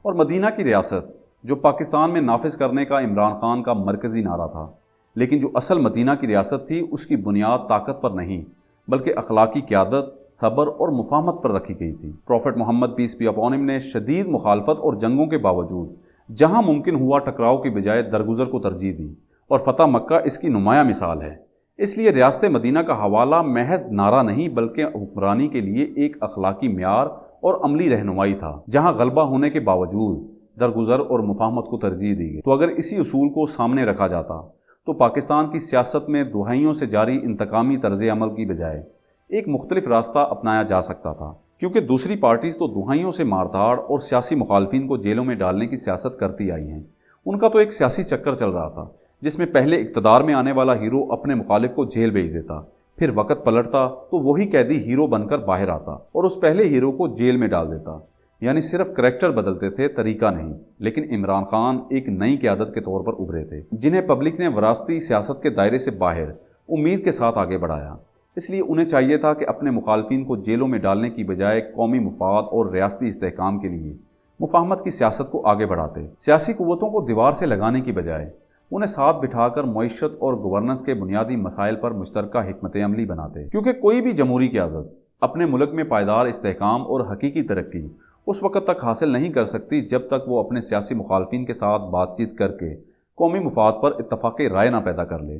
اور مدینہ کی ریاست جو پاکستان میں نافذ کرنے کا عمران خان کا مرکزی نعرہ تھا، لیکن جو اصل مدینہ کی ریاست تھی اس کی بنیاد طاقت پر نہیں بلکہ اخلاقی قیادت، صبر اور مفاہمت پر رکھی گئی تھی۔ Prophet Muhammad peace be upon ہم نے شدید مخالفت اور جنگوں کے باوجود جہاں ممکن ہوا ٹکراؤ کی بجائے درگزر کو ترجیح دی، اور فتح مکہ اس کی نمایاں مثال ہے۔ اس لیے ریاست مدینہ کا حوالہ محض نعرہ نہیں بلکہ حکمرانی کے لیے ایک اخلاقی معیار اور عملی رہنمائی تھا۔ جہاں غلبہ ہونے کے باوجود درگزر اور مفاہمت کو ترجیح دی گئی، تو اگر اسی اصول کو سامنے رکھا جاتا تو پاکستان کی سیاست میں دہائیوں سے جاری انتقامی طرز عمل کی بجائے ایک مختلف راستہ اپنایا جا سکتا تھا، کیونکہ دوسری پارٹیز تو دہائیوں سے مار دھاڑ اور سیاسی مخالفین کو جیلوں میں ڈالنے کی سیاست کرتی آئی ہیں۔ ان کا تو ایک سیاسی چکر چل رہا تھا جس میں پہلے اقتدار میں آنے والا ہیرو اپنے مخالف کو جیل بھیج دیتا، پھر وقت پلٹتا تو وہی قیدی ہیرو بن کر باہر آتا اور اس پہلے ہیرو کو جیل میں ڈال دیتا۔ یعنی صرف کریکٹر بدلتے تھے، طریقہ نہیں۔ لیکن عمران خان ایک نئی قیادت کے طور پر ابھرے تھے جنہیں پبلک نے وراثتی سیاست کے دائرے سے باہر امید کے ساتھ آگے بڑھایا۔ اس لیے انہیں چاہیے تھا کہ اپنے مخالفین کو جیلوں میں ڈالنے کی بجائے قومی مفاد اور ریاستی استحکام کے لیے مفاہمت کی سیاست کو آگے بڑھاتے، سیاسی قوتوں کو دیوار سے لگانے کی بجائے انہیں ساتھ بٹھا کر معیشت اور گورننس کے بنیادی مسائل پر مشترکہ حکمت عملی بناتے۔ کیونکہ کوئی بھی جمہوری قیادت اپنے ملک میں پائیدار استحکام اور حقیقی ترقی اس وقت تک حاصل نہیں کر سکتی جب تک وہ اپنے سیاسی مخالفین کے ساتھ بات چیت کر کے قومی مفاد پر اتفاق رائے نہ پیدا کر لے۔